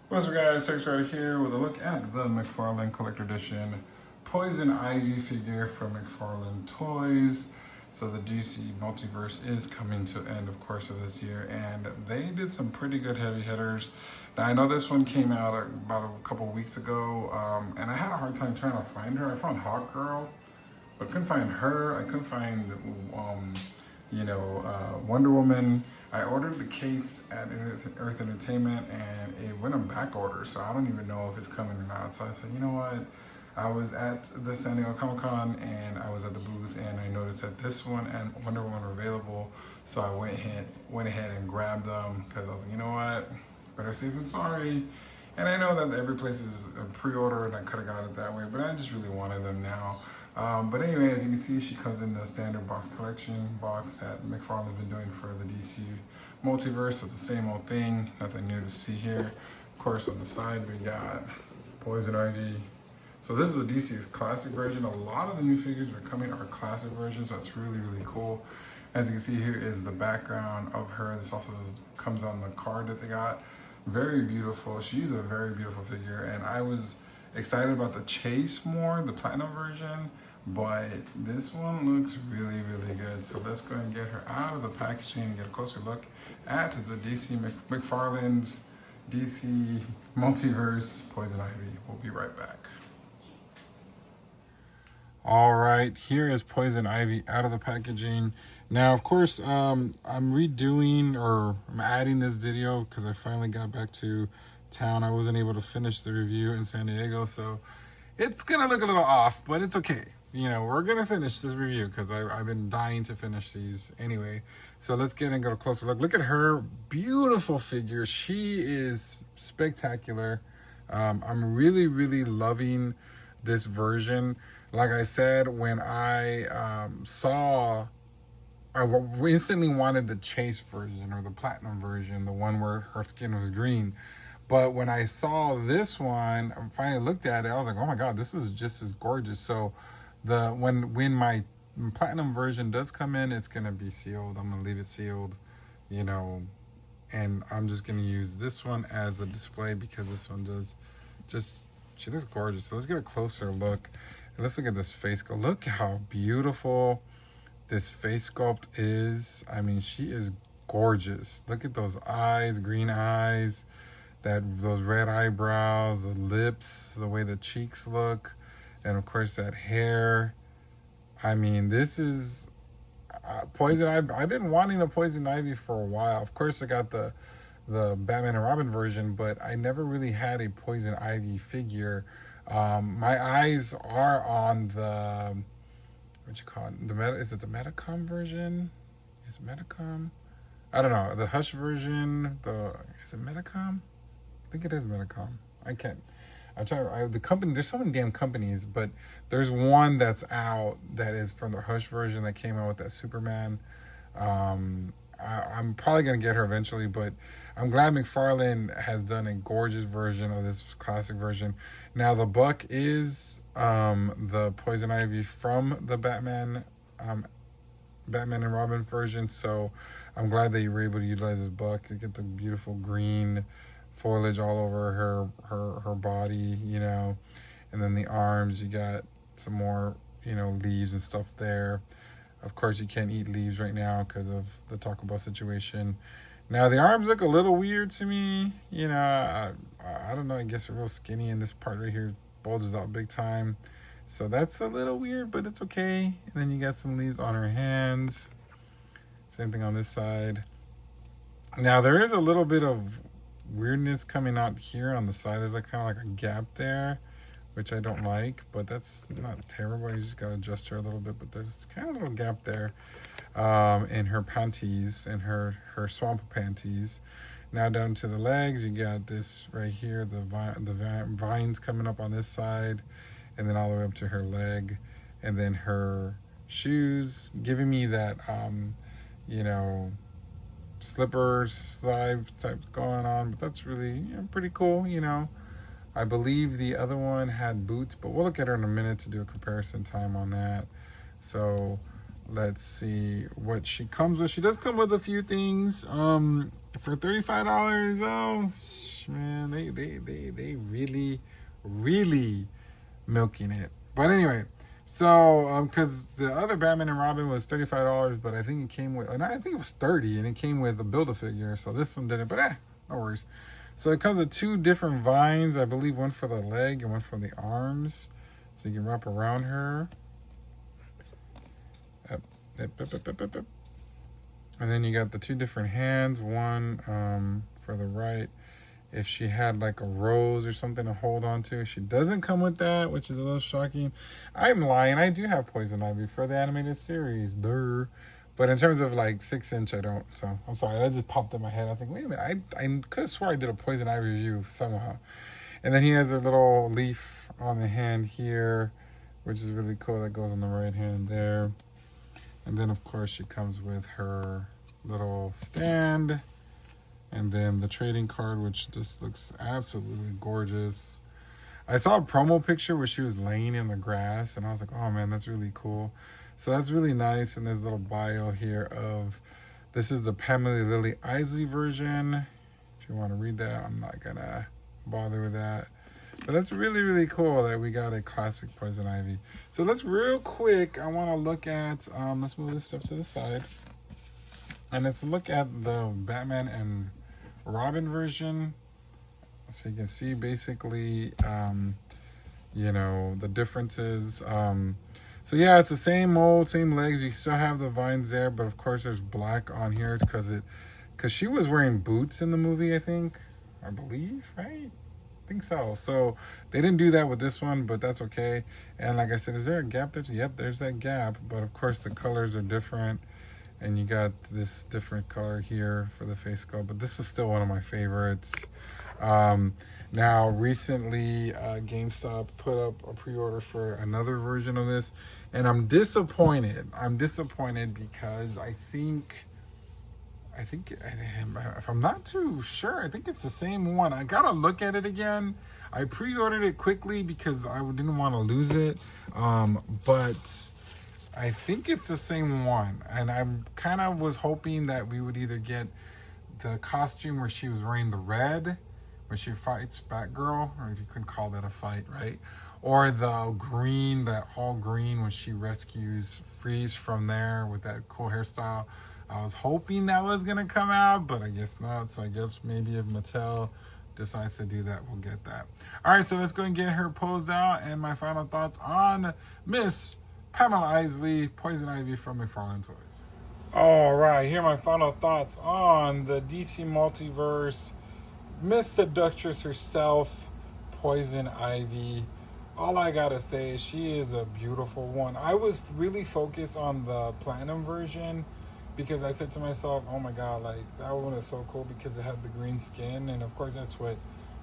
What's up, guys? Tex right here with a look at the McFarlane Collector Edition Poison Ivy figure from McFarlene Toys. So the DC Multiverse is coming to end, of course, of this year, and they did some pretty good heavy hitters. Now, I know this one came out about a couple weeks ago, and I had a hard time trying to find her. I found Hawk Girl, but couldn't find her. I couldn't find, Wonder Woman. I ordered the case at Earth Entertainment and it went on back order, so I don't even know if it's coming or not. So I said, you know what? I was at the San Diego Comic-Con and I was at the booth and I noticed that this one and Wonder Woman were available. So I went ahead and grabbed them because I was like, you know what? Better safe than sorry. And I know that every place is a pre-order and I could have got it that way, but I just really wanted them now. But anyway, as you can see, she comes in the standard box collection box that McFarlane has been doing for the DC Multiverse. So it's the same old thing, nothing new to see here. Of course, on the side, we got Poison Ivy. So this is a DC classic version. A lot of the new figures that are coming are classic versions, so that's really, really cool. As you can see, here is the background of her. This also comes on the card that they got. Very beautiful. She's a very beautiful figure, and I was excited about the Chase more, the Platinum version, but this one looks really, really good. So let's go and get her out of the packaging and get a closer look at the DC McFarlane's DC Multiverse Poison Ivy. We'll be right back. All right, here is Poison Ivy out of the packaging. Now, of course, I'm adding this video because I finally got back to town. I wasn't able to finish the review in San Diego, so it's gonna look a little off, but it's okay. You know, we're gonna finish this review because I've been dying to finish these anyway. So let's get and get a closer look. Look at her beautiful figure. She is spectacular. I'm really, really loving this version. Like I said, when I I instantly wanted the Chase version or the Platinum version, the one where her skin was green. But when I saw this one, I finally looked at it, I was like, oh my God, this is just as gorgeous. So when my Platinum version does come in, it's gonna be sealed. I'm gonna leave it sealed, you know, and I'm just gonna use this one as a display because this one she looks gorgeous. So let's get a closer look. And let's look at this face sculpt. Look how beautiful this face sculpt is. I mean, she is gorgeous. Look at those eyes, green eyes, those red eyebrows, the lips, the way the cheeks look, and of course that hair. I mean, this is Poison Ivy. I've been wanting a Poison Ivy for a while. Of course, I got the Batman and Robin version, but I never really had a Poison Ivy figure. My eyes are on the, what you call it? Is it the Metacom version? Is it Metacom? I don't know. The Hush version. Is it Metacom? I think it is Metacom. The company, there's so many damn companies, but there's one that's out that is from the Hush version that came out with that Superman. I'm probably going to get her eventually, but I'm glad McFarlane has done a gorgeous version of this classic version. Now, the buck is the Poison Ivy from the Batman and Robin version, so I'm glad that you were able to utilize this buck. You get the beautiful green foliage all over her body, you know, and then the arms, you got some more, you know, leaves and stuff there. Of course, you can't eat leaves right now because of the Taco Bell situation. Now, the arms look a little weird to me. You know, I don't know. I guess they're real skinny, and this part right here bulges out big time. So that's a little weird, but it's okay. And then you got some leaves on her hands. Same thing on this side. Now, there is a little bit of weirdness coming out here on the side. There's like kind of like a gap there, which I don't like, but that's not terrible. You just gotta adjust her a little bit, but there's kind of a little gap there in her panties, in her swamp panties. Now down to the legs, you got this right here, the vines coming up on this side, and then all the way up to her leg, and then her shoes, giving me that, you know, slippers slide type going on, but that's really, you know, pretty cool, you know. I believe the other one had boots, but we'll look at her in a minute to do a comparison time on that. So let's see what she comes with. She does come with a few things. For $35, oh man, they really milking it. But anyway, so because the other Batman and Robin was $35, but I think it came with, and I think it was 30, and it came with a Build-A-Figure. So this one didn't, but no worries. So it comes with two different vines, I believe, one for the leg and one for the arms. So you can wrap around her. Up. And then you got the two different hands, one for the right. If she had like a rose or something to hold on to. She doesn't come with that, which is a little shocking. I'm lying. I do have Poison Ivy for the animated series. Durr. But in terms of like 6-inch, I don't. So I'm sorry. That just popped in my head. I think, wait a minute. I could have swore I did a Poison Ivy review somehow. And then he has a little leaf on the hand here, which is really cool. That goes on the right hand there. And then, of course, she comes with her little stand. And then the trading card, which just looks absolutely gorgeous. I saw a promo picture where she was laying in the grass, and I was like, oh, man, that's really cool. So that's really nice. And there's a little bio here of, this is the Pamela Lily Isley version. If you want to read that, I'm not going to bother with that. But that's really, really cool that we got a classic Poison Ivy. So let's real quick, I want to look at, let's move this stuff to the side. And let's look at the Batman and Robin version. So you can see basically, the differences. So yeah, it's the same mold, same legs. You still have the vines there, but of course there's black on here because she was wearing boots in the movie, I believe, right? I think so. So they didn't do that with this one, but that's okay. And like I said, is there a gap there? Yep, there's that gap. But of course the colors are different. And you got this different color here for the face sculpt. But this is still one of my favorites. Now, recently, GameStop put up a pre-order for another version of this. And I'm disappointed. I'm disappointed because I think, if I'm not too sure, I think it's the same one. I gotta look at it again. I pre-ordered it quickly because I didn't want to lose it. But I think it's the same one. And I kind of was hoping that we would either get the costume where she was wearing the red, where she fights Batgirl, or if you couldn't call that a fight, right? Or the green, that all green when she rescues Freeze from there with that cool hairstyle. I was hoping that was going to come out, but I guess not. So I guess maybe if Mattel decides to do that, we'll get that. All right, so let's go and get her posed out. And my final thoughts on Miss Pamela Isley, Poison Ivy from McFarlene Toys. All right, here are my final thoughts on the DC Multiverse Miss Seductress herself, Poison Ivy. All I gotta say is she is a beautiful one. I was really focused on the Platinum version because I said to myself, oh my god, like that one is so cool because it had the green skin. And of course that's what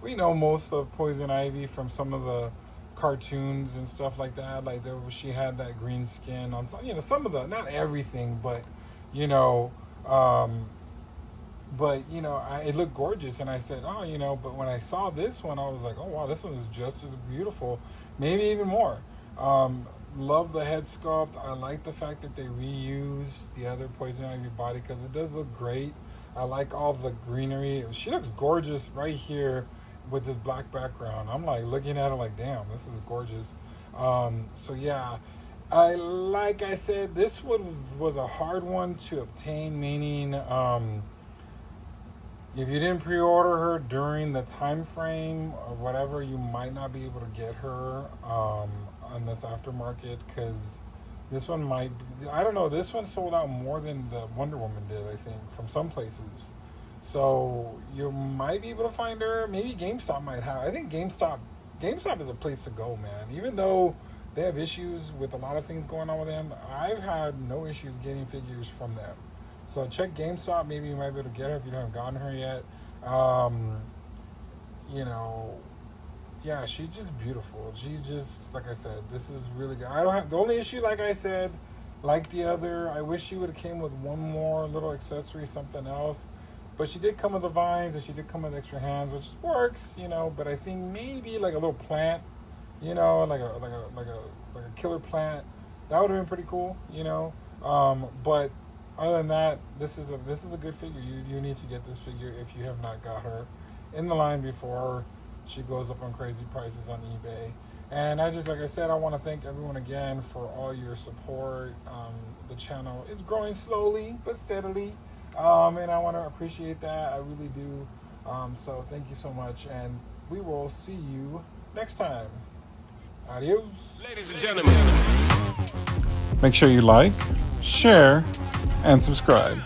we know most of Poison Ivy from some of the cartoons and stuff like that. Like she had that green skin on some, some of the, not everything, but it looked gorgeous. And I said, but when I saw this one, I was like, oh wow, this one is just as beautiful, maybe even more. Love the head sculpt. I like the fact that they reuse the other Poison Ivy body because it does look great. I like all the greenery. She looks gorgeous right here with this black background. I'm like looking at her like, damn, this is gorgeous. So yeah, like I said, this one was a hard one to obtain, meaning if you didn't pre-order her during the time frame or whatever, you might not be able to get her on this aftermarket because this one might be, I don't know, this one sold out more than the Wonder Woman did, I think, from some places. So you might be able to find her. Maybe GameStop might have. I think GameStop is a place to go, man. Even though they have issues with a lot of things going on with them, I've had no issues getting figures from them. So check GameStop. Maybe you might be able to get her if you haven't gotten her yet. Yeah, she's just beautiful. She's just, like I said, this is really good. I don't have, the only issue, like I said, like the other, I wish she would have came with one more little accessory, something else. But she did come with the vines, and she did come with extra hands, which works, you know. But I think maybe like a little plant, you know, like a killer plant, that would have been pretty cool, you know. But other than that, this is a good figure. You need to get this figure if you have not got her in the line before she goes up on crazy prices on eBay. And like I said, I want to thank everyone again for all your support. The channel is growing slowly but steadily, and I want to appreciate that. I really do. So thank you so much, and we will see you next time. Adios. Ladies and gentlemen. Make sure you like, share, and subscribe.